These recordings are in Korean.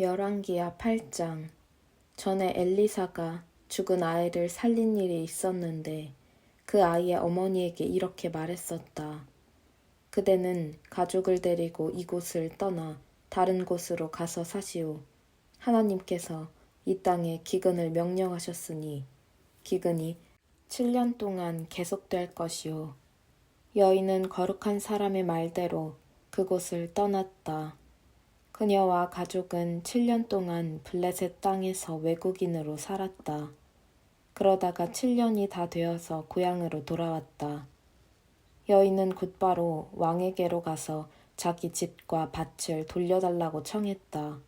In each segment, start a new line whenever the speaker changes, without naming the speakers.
열왕기하 8장. 전에 엘리사가 죽은 아이를 살린 일이 있었는데 그 아이의 어머니에게 이렇게 말했었다. 그대는 가족을 데리고 이곳을 떠나 다른 곳으로 가서 사시오. 하나님께서 이 땅에 기근을 명령하셨으니 기근이 7년 동안 계속될 것이오. 여인은 거룩한 사람의 말대로 그곳을 떠났다. 그녀와 가족은 7년 동안 블레셋 땅에서 외국인으로 살았다. 그러다가 7년이 다 되어서 고향으로 돌아왔다. 여인은 곧바로 왕에게로 가서 자기 집과 밭을 돌려달라고 청했다.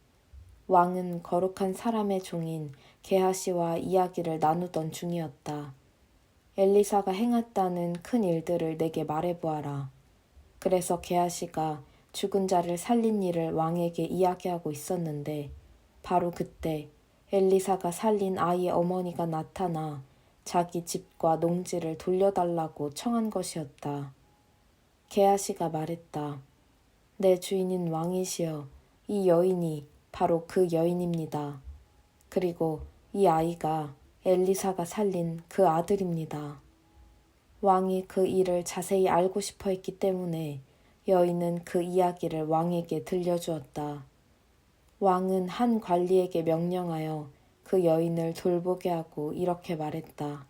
왕은 거룩한 사람의 종인 게하시와 이야기를 나누던 중이었다. 엘리사가 행했다는 큰 일들을 내게 말해보아라. 그래서 게하시가 죽은 자를 살린 일을 왕에게 이야기하고 있었는데 바로 그때 엘리사가 살린 아이의 어머니가 나타나 자기 집과 농지를 돌려달라고 청한 것이었다. 게하시가 말했다. 내 주인인 왕이시여, 이 여인이 바로 그 여인입니다. 그리고 이 아이가 엘리사가 살린 그 아들입니다. 왕이 그 일을 자세히 알고 싶어 했기 때문에 여인은 그 이야기를 왕에게 들려주었다. 왕은 한 관리에게 명령하여 그 여인을 돌보게 하고 이렇게 말했다.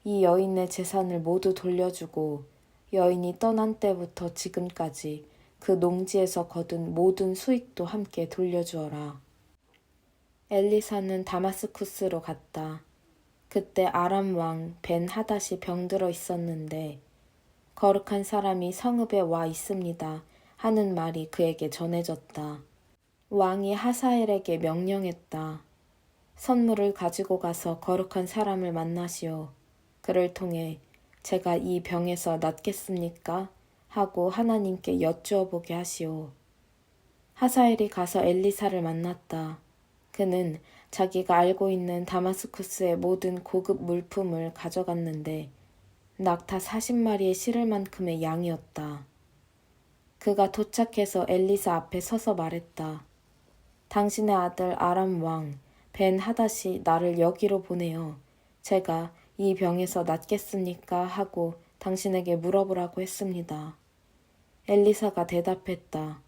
이 여인의 재산을 모두 돌려주고 여인이 떠난 때부터 지금까지 그 농지에서 거둔 모든 수익도 함께 돌려주어라. 엘리사는 다마스쿠스로 갔다. 그때 아람 왕 벤 하닷이 병들어 있었는데 거룩한 사람이 성읍에 와 있습니다 하는 말이 그에게 전해졌다. 왕이 하사엘에게 명령했다. 선물을 가지고 가서 거룩한 사람을 만나시오. 그를 통해 제가 이 병에서 낫겠습니까? 하고 하나님께 여쭈어 보게 하시오. 하사엘이 가서 엘리사를 만났다. 그는 자기가 알고 있는 다마스쿠스의 모든 고급 물품을 가져갔는데 낙타 40마리에 실을 만큼의 양이었다. 그가 도착해서 엘리사 앞에 서서 말했다. 당신의 아들 아람 왕 벤 하닷이 나를 여기로 보내어 제가 이 병에서 낫겠습니까? 하고 당신에게 물어보라고 했습니다. 엘리사가 대답했다.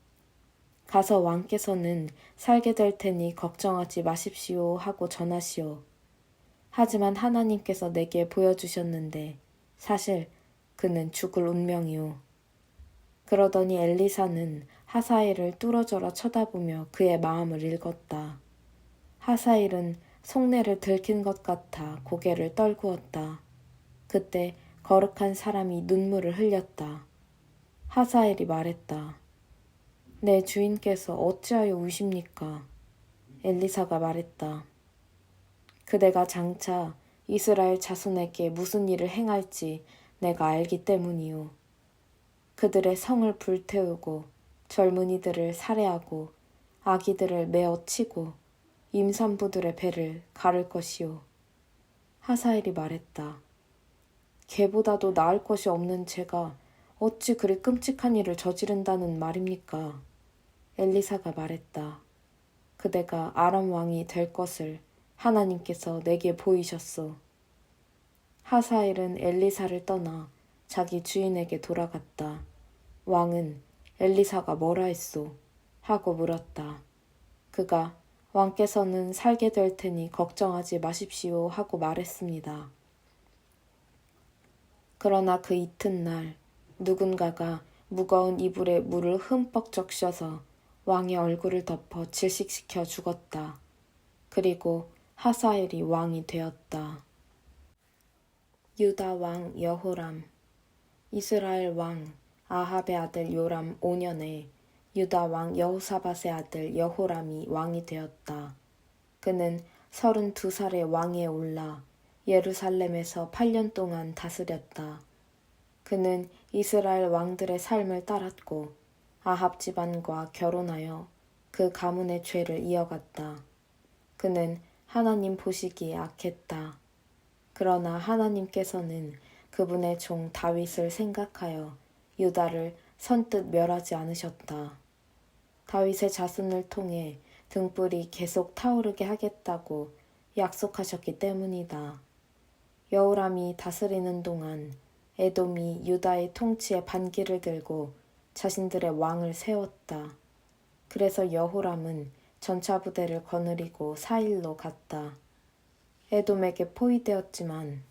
가서 왕께서는 살게 될 테니 걱정하지 마십시오 하고 전하시오. 하지만 하나님께서 내게 보여주셨는데 사실 그는 죽을 운명이오. 그러더니 엘리사는 하사엘을 뚫어져라 쳐다보며 그의 마음을 읽었다. 하사엘은 속내를 들킨 것 같아 고개를 떨구었다. 그때 거룩한 사람이 눈물을 흘렸다. 하사엘이 말했다. 내 주인께서 어찌하여 우십니까? 엘리사가 말했다. 그대가 장차 이스라엘 자손에게 무슨 일을 행할지 내가 알기 때문이오. 그들의 성을 불태우고 젊은이들을 살해하고 아기들을 메어 치고 임산부들의 배를 가를 것이오. 하사엘이 말했다. 개보다도 나을 것이 없는 제가 어찌 그리 끔찍한 일을 저지른다는 말입니까? 엘리사가 말했다. 그대가 아람 왕이 될 것을 하나님께서 내게 보이셨소. 하사엘은 엘리사를 떠나 자기 주인에게 돌아갔다. 왕은 엘리사가 뭐라 했소? 하고 물었다. 그가 왕께서는 살게 될 테니 걱정하지 마십시오 하고 말했습니다. 그러나 그 이튿날 누군가가 무거운 이불에 물을 흠뻑 적셔서 왕의 얼굴을 덮어 질식시켜 죽었다. 그리고 하사엘이 왕이 되었다. 유다 왕 여호람. 이스라엘 왕 아합의 아들 요람 5년에 유다 왕 여호사밧의 아들 여호람이 왕이 되었다. 그는 32살의 왕위에 올라 예루살렘에서 8년 동안 다스렸다. 그는 이스라엘 왕들의 삶을 따랐고 아합 집안과 결혼하여 그 가문의 죄를 이어갔다. 그는 하나님 보시기에 악했다. 그러나 하나님께서는 그분의 종 다윗을 생각하여 유다를 선뜻 멸하지 않으셨다. 다윗의 자손을 통해 등불이 계속 타오르게 하겠다고 약속하셨기 때문이다. 여호람이 다스리는 동안 에돔이 유다의 통치에 반기를 들고 자신들의 왕을 세웠다. 그래서 여호람은 전차부대를 거느리고 사일로 갔다. 에돔에게 포위되었지만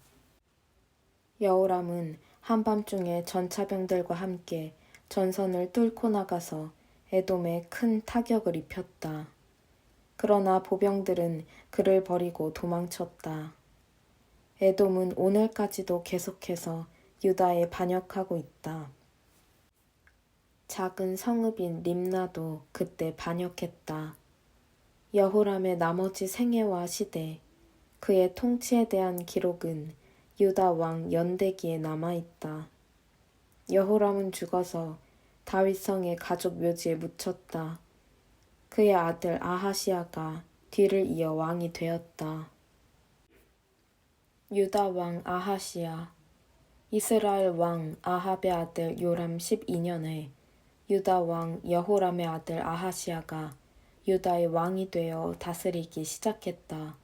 여호람은 한밤중에 전차병들과 함께 전선을 뚫고 나가서 에돔에 큰 타격을 입혔다. 그러나 보병들은 그를 버리고 도망쳤다. 에돔은 오늘까지도 계속해서 유다에 반역하고 있다. 작은 성읍인 림나도 그때 반역했다. 여호람의 나머지 생애와 시대, 그의 통치에 대한 기록은 유다 왕 연대기에 남아있다. 여호람은 죽어서 다윗성의 가족 묘지에 묻혔다. 그의 아들 아하시아가 뒤를 이어 왕이 되었다. 유다 왕 아하시아. 이스라엘 왕 아합의 아들 요람 12년에 유다 왕 여호람의 아들 아하시아가 유다의 왕이 되어 다스리기 시작했다.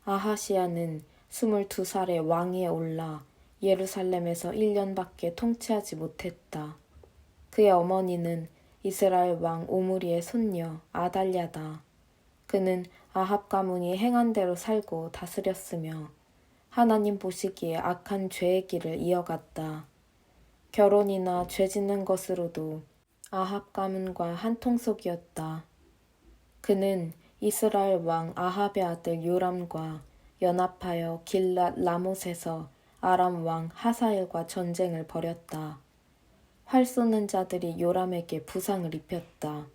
아하시아는 22살에 왕위에 올라 예루살렘에서 1년밖에 통치하지 못했다. 그의 어머니는 이스라엘 왕 오므리의 손녀 아달랴다. 그는 아합 가문이 행한 대로 살고 다스렸으며 하나님 보시기에 악한 죄의 길을 이어갔다. 결혼이나 죄 짓는 것으로도 아합 가문과 한통속이었다. 그는 이스라엘 왕 아합의 아들 요람과 연합하여 길랏 라못에서 아람 왕 하사엘과 전쟁을 벌였다. 활 쏘는 자들이 요람에게 부상을 입혔다.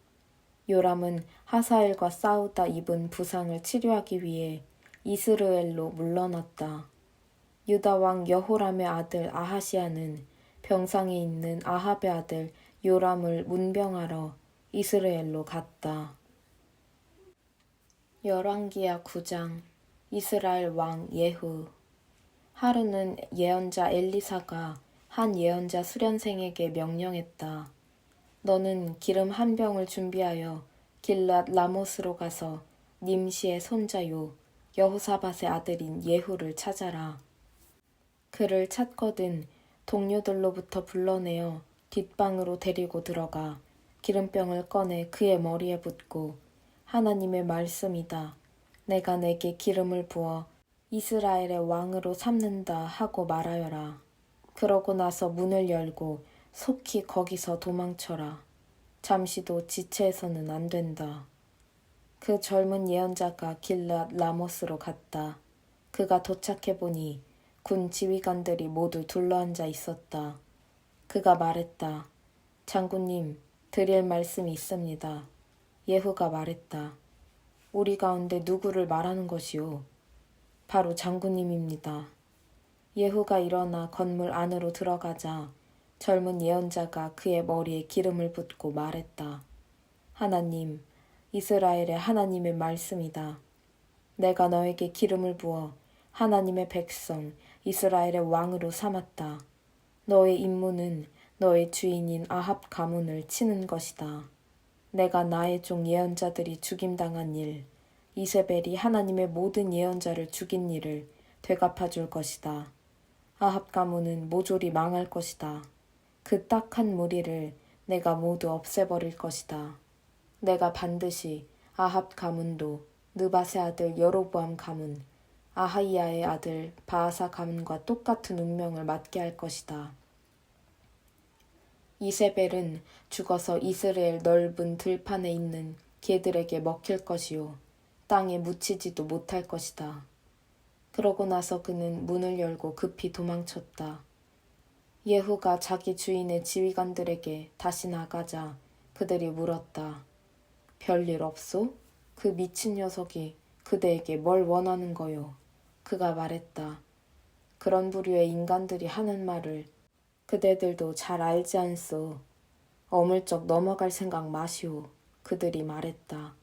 요람은 하사엘과 싸우다 입은 부상을 치료하기 위해 이스르엘로 물러났다. 유다 왕 여호람의 아들 아하시아는 병상에 있는 아합의 아들 요람을 문병하러 이스라엘로 갔다. 열왕기하 9장. 이스라엘 왕 예후. 하루는 예언자 엘리사가 한 예언자 수련생에게 명령했다. 너는 기름 한 병을 준비하여 길랏 라못으로 가서 님시의 손자요 여호사밧의 아들인 예후를 찾아라. 그를 찾거든 동료들로부터 불러내어 뒷방으로 데리고 들어가 기름병을 꺼내 그의 머리에 붓고 하나님의 말씀이다. 내가 내게 기름을 부어 이스라엘의 왕으로 삼는다 하고 말하여라. 그러고 나서 문을 열고 속히 거기서 도망쳐라. 잠시도 지체해서는 안 된다. 그 젊은 예언자가 길랏 라못으로 갔다. 그가 도착해보니 군 지휘관들이 모두 둘러앉아 있었다. 그가 말했다. 장군님, 드릴 말씀이 있습니다. 예후가 말했다. 우리 가운데 누구를 말하는 것이오? 바로 장군님입니다. 예후가 일어나 건물 안으로 들어가자 젊은 예언자가 그의 머리에 기름을 붓고 말했다. 하나님, 이스라엘의 하나님의 말씀이다. 내가 너에게 기름을 부어 하나님의 백성 이스라엘의 왕으로 삼았다. 너의 임무는 너의 주인인 아합 가문을 치는 것이다. 내가 나의 종 예언자들이 죽임당한 일, 이세벨이 하나님의 모든 예언자를 죽인 일을 되갚아줄 것이다. 아합 가문은 모조리 망할 것이다. 그 딱한 무리를 내가 모두 없애버릴 것이다. 내가 반드시 아합 가문도 느밧의 아들 여로보암 가문, 아하이야의 아들 바아사 가문과 똑같은 운명을 맞게 할 것이다. 이세벨은 죽어서 이스라엘 넓은 들판에 있는 개들에게 먹힐 것이요 땅에 묻히지도 못할 것이다. 그러고 나서 그는 문을 열고 급히 도망쳤다. 예후가 자기 주인의 지휘관들에게 다시 나가자 그들이 물었다. 별일 없소? 그 미친 녀석이 그대에게 뭘 원하는 거요? 그가 말했다. 그런 부류의 인간들이 하는 말을 그대들도 잘 알지 않소. 어물쩍 넘어갈 생각 마시오. 그들이 말했다.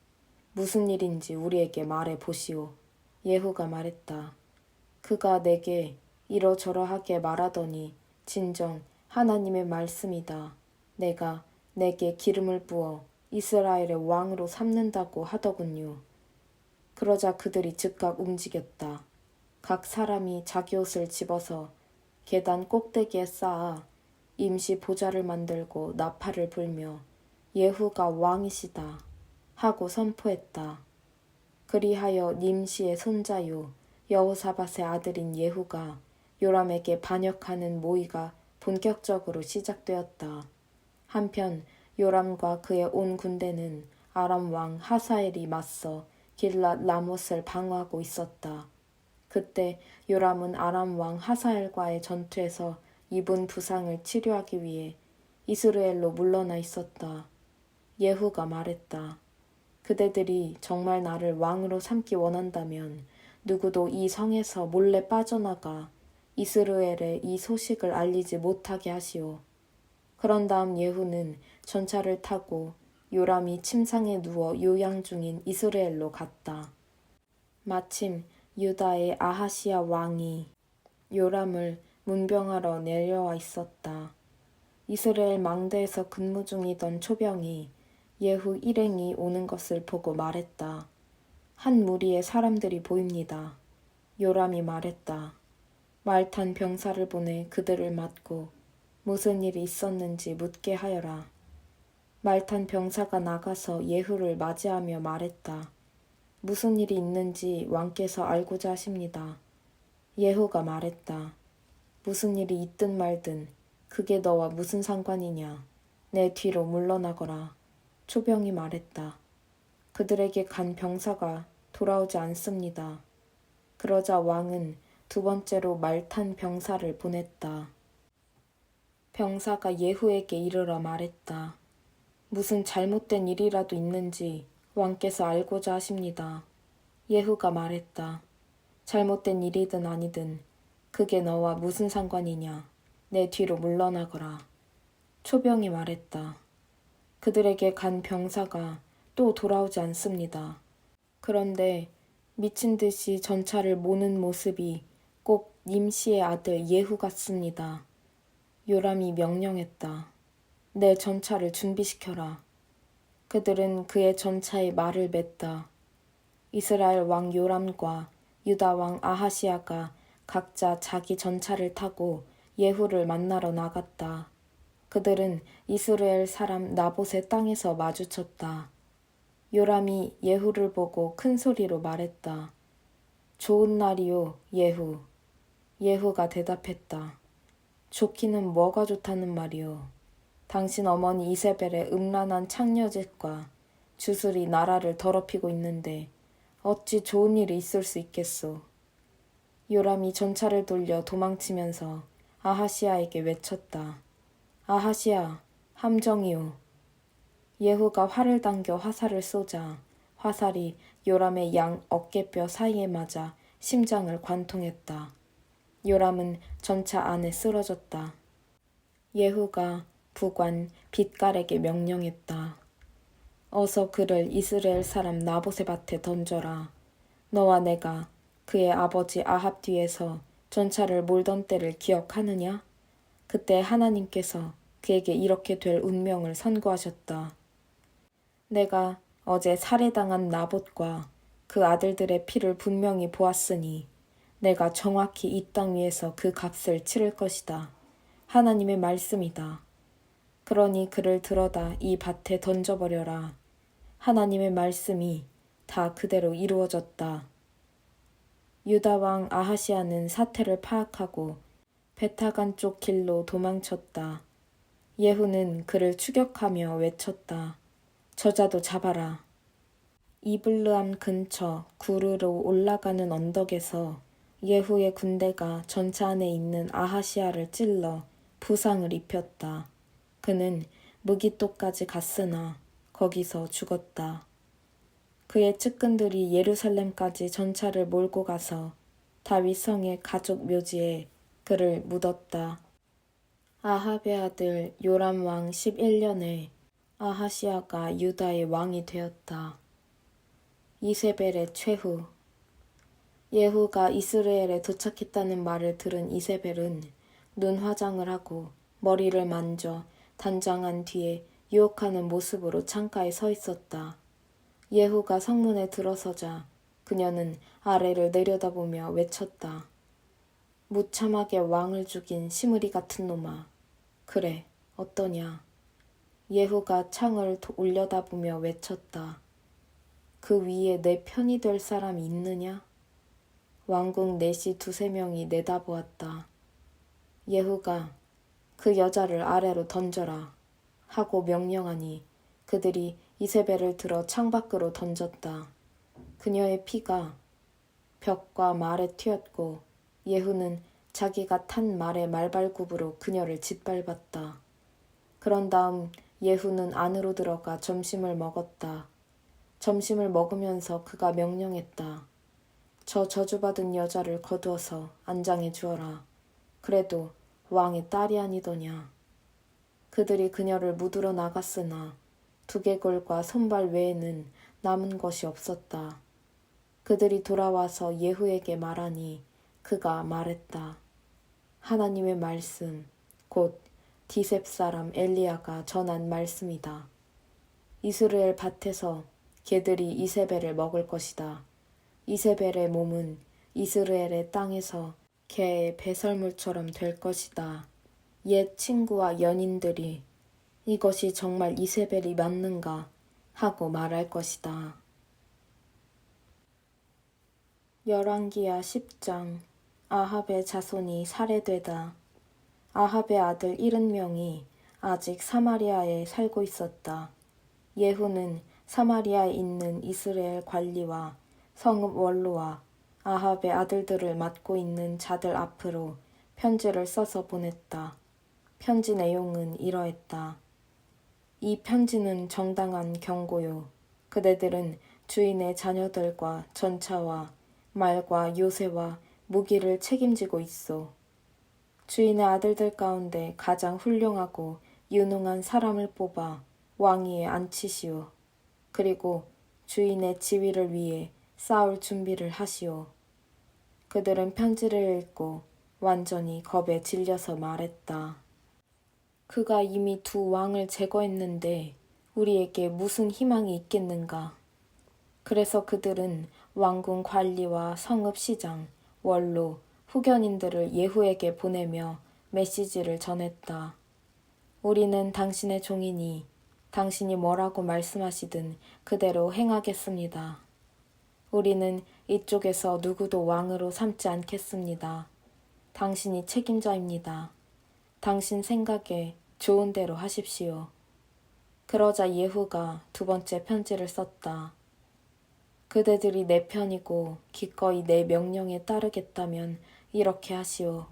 무슨 일인지 우리에게 말해 보시오. 예후가 말했다. 그가 내게 이러저러하게 말하더니 진정 하나님의 말씀이다. 내가 내게 기름을 부어 이스라엘의 왕으로 삼는다고 하더군요. 그러자 그들이 즉각 움직였다. 각 사람이 자기 옷을 집어서 계단 꼭대기에 쌓아 임시 보좌를 만들고 나팔을 불며 예후가 왕이시다 하고 선포했다. 그리하여 님시의 손자요 여호사밧의 아들인 예후가 요람에게 반역하는 모의가 본격적으로 시작되었다. 한편 요람과 그의 온 군대는 아람 왕 하사엘이 맞서 길랏 라못을 방어하고 있었다. 그때 요람은 아람 왕 하사엘과의 전투에서 입은 부상을 치료하기 위해 이스라엘로 물러나 있었다. 예후가 말했다. 그대들이 정말 나를 왕으로 삼기 원한다면 누구도 이 성에서 몰래 빠져나가 이스라엘에 이 소식을 알리지 못하게 하시오. 그런 다음 예후는 전차를 타고 요람이 침상에 누워 요양 중인 이스라엘로 갔다. 마침 유다의 아하시야 왕이 요람을 문병하러 내려와 있었다. 이스라엘 망대에서 근무 중이던 초병이 예후 일행이 오는 것을 보고 말했다. 한 무리의 사람들이 보입니다. 요람이 말했다. 말 탄 병사를 보내 그들을 맞고 무슨 일이 있었는지 묻게 하여라. 말 탄 병사가 나가서 예후를 맞이하며 말했다. 무슨 일이 있는지 왕께서 알고자 하십니다. 예후가 말했다. 무슨 일이 있든 말든 그게 너와 무슨 상관이냐. 내 뒤로 물러나거라. 초병이 말했다. 그들에게 간 병사가 돌아오지 않습니다. 그러자 왕은 두 번째로 말 탄 병사를 보냈다. 병사가 예후에게 이르러 말했다. 무슨 잘못된 일이라도 있는지 왕께서 알고자 하십니다. 예후가 말했다. 잘못된 일이든 아니든 그게 너와 무슨 상관이냐. 내 뒤로 물러나거라. 초병이 말했다. 그들에게 간 병사가 또 돌아오지 않습니다. 그런데 미친 듯이 전차를 모는 모습이 꼭 님시의 아들 예후 같습니다. 요람이 명령했다. 내 전차를 준비시켜라. 그들은 그의 전차에 말을 맸다. 이스라엘 왕 요람과 유다 왕 아하시야가 각자 자기 전차를 타고 예후를 만나러 나갔다. 그들은 이스라엘 사람 나봇의 땅에서 마주쳤다. 요람이 예후를 보고 큰 소리로 말했다. 좋은 날이요, 예후. 예후가 대답했다. 좋기는 뭐가 좋다는 말이오. 당신 어머니 이세벨의 음란한 창녀짓과 주술이 나라를 더럽히고 있는데 어찌 좋은 일이 있을 수 있겠소. 요람이 전차를 돌려 도망치면서 아하시야에게 외쳤다. 아하시야, 함정이오. 예후가 활을 당겨 화살을 쏘자 화살이 요람의 양 어깨뼈 사이에 맞아 심장을 관통했다. 요람은 전차 안에 쓰러졌다. 예후가 부관 빛깔에게 명령했다. 어서 그를 이스라엘 사람 나봇의 밭에 던져라. 너와 내가 그의 아버지 아합 뒤에서 전차를 몰던 때를 기억하느냐? 그때 하나님께서 그에게 이렇게 될 운명을 선고하셨다. 내가 어제 살해당한 나봇과 그 아들들의 피를 분명히 보았으니 내가 정확히 이 땅 위에서 그 값을 치를 것이다. 하나님의 말씀이다. 그러니 그를 들어다 이 밭에 던져버려라. 하나님의 말씀이 다 그대로 이루어졌다. 유다 왕 아하시야는 사태를 파악하고 베타간 쪽 길로 도망쳤다. 예후는 그를 추격하며 외쳤다. 저자도 잡아라. 이블르암 근처 구르로 올라가는 언덕에서 예후의 군대가 전차 안에 있는 아하시야를 찔러 부상을 입혔다. 그는 무기토까지 갔으나 거기서 죽었다. 그의 측근들이 예루살렘까지 전차를 몰고 가서 다윗 성의 가족 묘지에 그를 묻었다. 아합의 아들 요람 왕 11년에 아하시야가 유다의 왕이 되었다. 이세벨의 최후. 예후가 이스라엘에 도착했다는 말을 들은 이세벨은 눈 화장을 하고 머리를 만져 단장한 뒤에 유혹하는 모습으로 창가에 서 있었다. 예후가 성문에 들어서자 그녀는 아래를 내려다보며 외쳤다. 무참하게 왕을 죽인 시무리 같은 놈아. 그래, 어떠냐. 예후가 창을 올려다보며 외쳤다. 그 위에 내 편이 될 사람이 있느냐? 왕궁 내시 두세 명이 내다보았다. 예후가 그 여자를 아래로 던져라 하고 명령하니 그들이 이세벨을 들어 창밖으로 던졌다. 그녀의 피가 벽과 말에 튀었고 예후는 자기가 탄 말의 말발굽으로 그녀를 짓밟았다. 그런 다음 예후는 안으로 들어가 점심을 먹었다. 점심을 먹으면서 그가 명령했다. 저 저주받은 여자를 거두어서 안장해 주어라. 그래도 왕의 딸이 아니더냐. 그들이 그녀를 묻으러 나갔으나 두개골과 손발 외에는 남은 것이 없었다. 그들이 돌아와서 예후에게 말하니 그가 말했다. 하나님의 말씀, 곧 디셉 사람 엘리야가 전한 말씀이다. 이스라엘 밭에서 개들이 이세벨을 먹을 것이다. 이세벨의 몸은 이스라엘의 땅에서 개의 배설물처럼 될 것이다. 옛 친구와 연인들이 이것이 정말 이세벨이 맞는가 하고 말할 것이다. 열왕기하 10장. 아합의 자손이 살해되다. 아합의 아들 70명이 아직 사마리아에 살고 있었다. 예후는 사마리아에 있는 이스라엘 관리와 성읍 원로와 아합의 아들들을 맡고 있는 자들 앞으로 편지를 써서 보냈다. 편지 내용은 이러했다. 이 편지는 정당한 경고요. 그대들은 주인의 자녀들과 전차와 말과 요새와 무기를 책임지고 있어. 주인의 아들들 가운데 가장 훌륭하고 유능한 사람을 뽑아 왕위에 앉히시오. 그리고 주인의 지위를 위해 싸울 준비를 하시오. 그들은 편지를 읽고 완전히 겁에 질려서 말했다. 그가 이미 두 왕을 제거했는데 우리에게 무슨 희망이 있겠는가. 그래서 그들은 왕궁 관리와 성읍 시장, 원로, 후견인들을 예후에게 보내며 메시지를 전했다. 우리는 당신의 종이니 당신이 뭐라고 말씀하시든 그대로 행하겠습니다. 우리는 이쪽에서 누구도 왕으로 삼지 않겠습니다. 당신이 책임자입니다. 당신 생각에 좋은 대로 하십시오. 그러자 예후가 두 번째 편지를 썼다. 그대들이 내 편이고 기꺼이 내 명령에 따르겠다면 이렇게 하시오.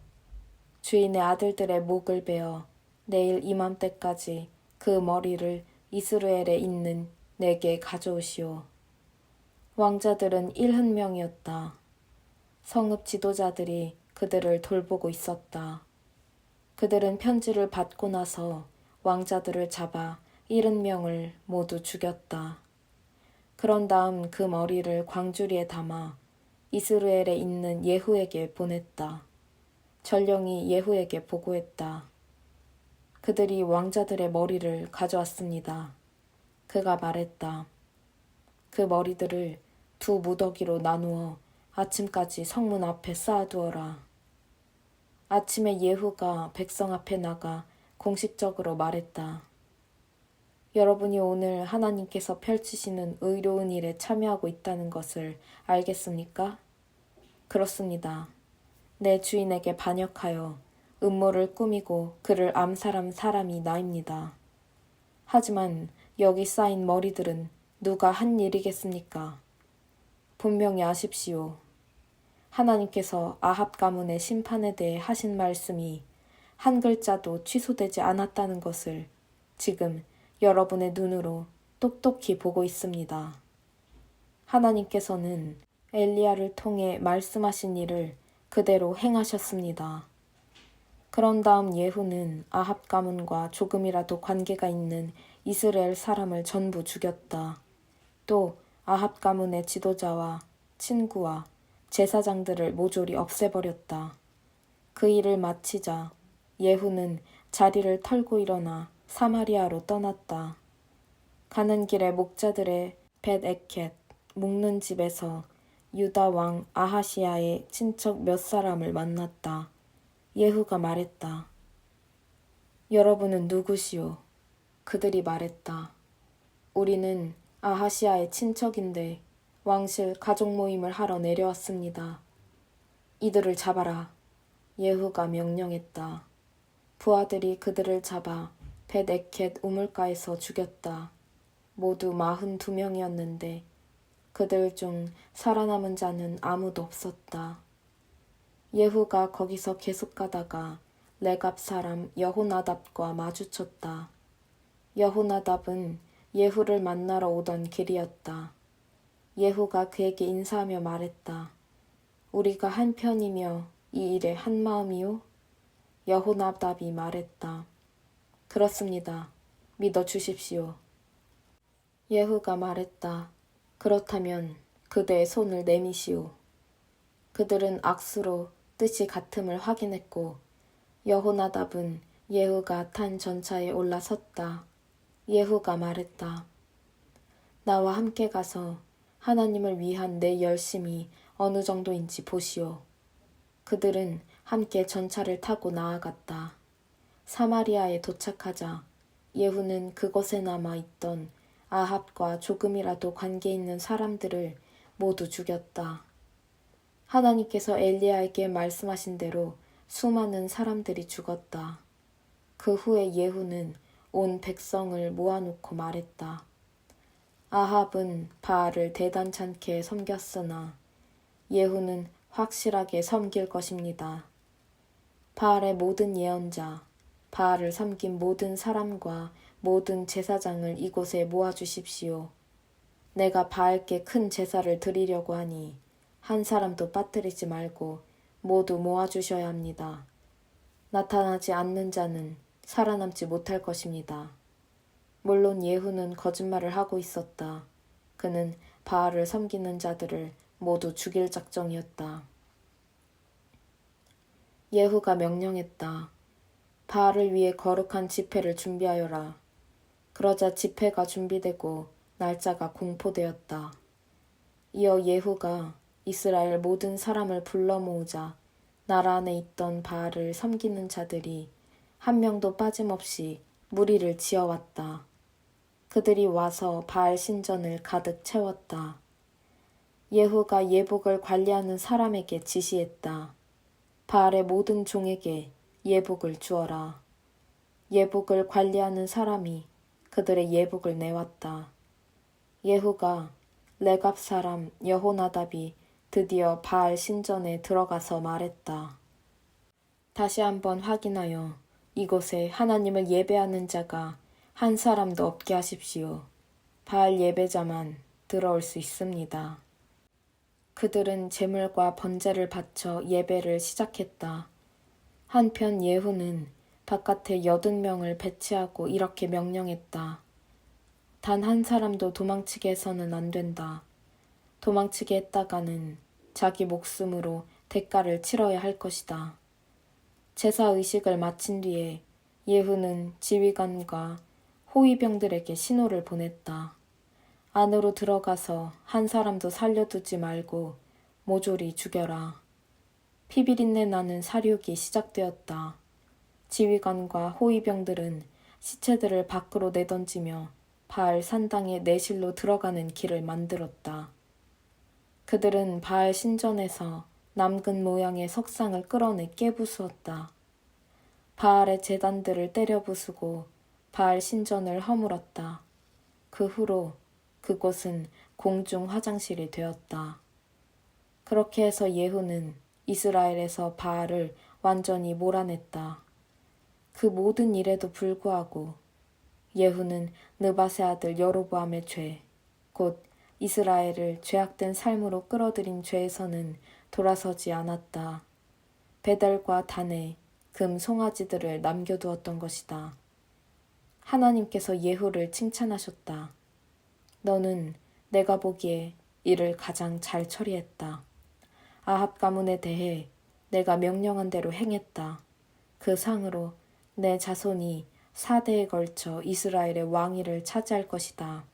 주인의 아들들의 목을 베어 내일 이맘때까지 그 머리를 이스라엘에 있는 내게 가져오시오. 왕자들은 70명이었다. 성읍 지도자들이 그들을 돌보고 있었다. 그들은 편지를 받고 나서 왕자들을 잡아 70명을 모두 죽였다. 그런 다음 그 머리를 광주리에 담아 이스라엘에 있는 예후에게 보냈다. 전령이 예후에게 보고했다. 그들이 왕자들의 머리를 가져왔습니다. 그가 말했다. 그 머리들을 두 무더기로 나누어 아침까지 성문 앞에 쌓아두어라. 아침에 예후가 백성 앞에 나가 공식적으로 말했다. 여러분이 오늘 하나님께서 펼치시는 의로운 일에 참여하고 있다는 것을 알겠습니까? 그렇습니다. 내 주인에게 반역하여 음모를 꾸미고 그를 암살한 사람이 나입니다. 하지만 여기 쌓인 머리들은 누가 한 일이겠습니까? 분명히 아십시오. 하나님께서 아합 가문의 심판에 대해 하신 말씀이 한 글자도 취소되지 않았다는 것을 지금 여러분의 눈으로 똑똑히 보고 있습니다. 하나님께서는 엘리야를 통해 말씀하신 일을 그대로 행하셨습니다. 그런 다음 예후는 아합 가문과 조금이라도 관계가 있는 이스라엘 사람을 전부 죽였다. 또 아합 가문의 지도자와 친구와 제사장들을 모조리 없애버렸다. 그 일을 마치자 예후는 자리를 털고 일어나 사마리아로 떠났다. 가는 길에 목자들의 벳에켓 묵는 집에서 유다 왕 아하시야의 친척 몇 사람을 만났다. 예후가 말했다. 여러분은 누구시오? 그들이 말했다. 우리는 아하시야의 친척인데 왕실 가족 모임을 하러 내려왔습니다. 이들을 잡아라. 예후가 명령했다. 부하들이 그들을 잡아 벳에켓 우물가에서 죽였다. 모두 42명이었는데 그들 중 살아남은 자는 아무도 없었다. 예후가 거기서 계속 가다가 레갑 사람 여호나답과 마주쳤다. 여호나답은 예후를 만나러 오던 길이었다. 예후가 그에게 인사하며 말했다. 우리가 한편이며 이 일에 한마음이요? 여호나답이 말했다. 그렇습니다. 믿어 주십시오. 예후가 말했다. 그렇다면 그대의 손을 내미시오. 그들은 악수로 뜻이 같음을 확인했고 여호나답은 예후가 탄 전차에 올라섰다. 예후가 말했다. 나와 함께 가서 하나님을 위한 내 열심이 어느 정도인지 보시오. 그들은 함께 전차를 타고 나아갔다. 사마리아에 도착하자 예후는 그곳에 남아있던 아합과 조금이라도 관계 있는 사람들을 모두 죽였다. 하나님께서 엘리야에게 말씀하신 대로 수많은 사람들이 죽었다. 그 후에 예후는 온 백성을 모아놓고 말했다. 아합은 바알을 대단찮게 섬겼으나 예후는 확실하게 섬길 것입니다. 바알의 모든 예언자, 바알을 섬긴 모든 사람과 모든 제사장을 이곳에 모아주십시오. 내가 바알께 큰 제사를 드리려고 하니 한 사람도 빠뜨리지 말고 모두 모아주셔야 합니다. 나타나지 않는 자는 살아남지 못할 것입니다. 물론 예후는 거짓말을 하고 있었다. 그는 바알을 섬기는 자들을 모두 죽일 작정이었다. 예후가 명령했다. 바알을 위해 거룩한 집회를 준비하여라. 그러자 집회가 준비되고 날짜가 공포되었다. 이어 예후가 이스라엘 모든 사람을 불러 모으자 나라 안에 있던 바알을 섬기는 자들이 한 명도 빠짐없이 무리를 지어왔다. 그들이 와서 바알 신전을 가득 채웠다. 예후가 예복을 관리하는 사람에게 지시했다. 바알의 모든 종에게 예복을 주어라. 예복을 관리하는 사람이 그들의 예복을 내왔다. 예후가 레갑 사람 여호나답이 드디어 바알 신전에 들어가서 말했다. 다시 한번 확인하여 이곳에 하나님을 예배하는 자가 한 사람도 없게 하십시오. 바알 예배자만 들어올 수 있습니다. 그들은 제물과 번제를 바쳐 예배를 시작했다. 한편 예후는 바깥에 80명을 배치하고 이렇게 명령했다. 단 한 사람도 도망치게 해서는 안 된다. 도망치게 했다가는 자기 목숨으로 대가를 치러야 할 것이다. 제사의식을 마친 뒤에 예후는 지휘관과 호위병들에게 신호를 보냈다. 안으로 들어가서 한 사람도 살려두지 말고 모조리 죽여라. 피비린내 나는 사륙이 시작되었다. 지휘관과 호위병들은 시체들을 밖으로 내던지며 바알 산당의 내실로 들어가는 길을 만들었다. 그들은 바알 신전에서 남근 모양의 석상을 끌어내 깨부수었다. 바알의 제단들을 때려 부수고 바알 신전을 허물었다. 그 후로 그곳은 공중 화장실이 되었다. 그렇게 해서 예후는 이스라엘에서 바알을 완전히 몰아냈다. 그 모든 일에도 불구하고 예후는 느밧의 아들 여로보암의 죄, 곧 이스라엘을 죄악된 삶으로 끌어들인 죄에서는 돌아서지 않았다. 베델과 단에 금 송아지들을 남겨두었던 것이다. 하나님께서 예후를 칭찬하셨다. 너는 내가 보기에 이를 가장 잘 처리했다. 아합 가문에 대해 내가 명령한 대로 행했다. 그 상으로 내 자손이 4대에 걸쳐 이스라엘의 왕위를 차지할 것이다.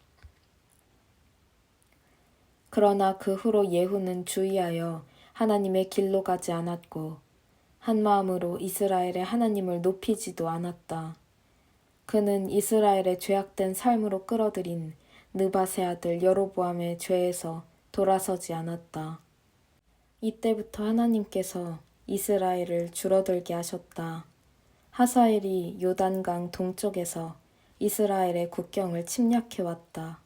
그러나 그 후로 예후는 주의하여 하나님의 길로 가지 않았고 한 마음으로 이스라엘의 하나님을 높이지도 않았다. 그는 이스라엘의 죄악된 삶으로 끌어들인 느밧의 아들 여로보암의 죄에서 돌아서지 않았다. 이때부터 하나님께서 이스라엘을 줄어들게 하셨다. 하사엘이 요단강 동쪽에서 이스라엘의 국경을 침략해왔다.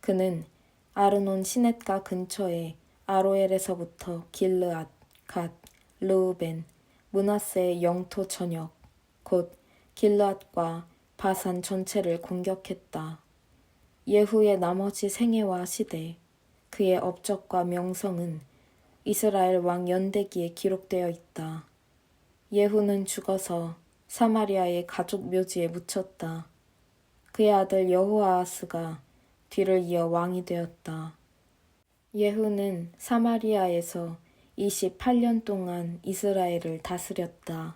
그는 아르논 시냇가 근처의 아로엘에서부터 길르앗, 갓, 르우벤, 므낫세의 영토 전역, 곧 길르앗과 바산 전체를 공격했다. 예후의 나머지 생애와 시대, 그의 업적과 명성은 이스라엘 왕 연대기에 기록되어 있다. 예후는 죽어서 사마리아의 가족 묘지에 묻혔다. 그의 아들 여호아하스가 뒤를 이어 왕이 되었다. 예후는 사마리아에서 28년 동안 이스라엘을 다스렸다.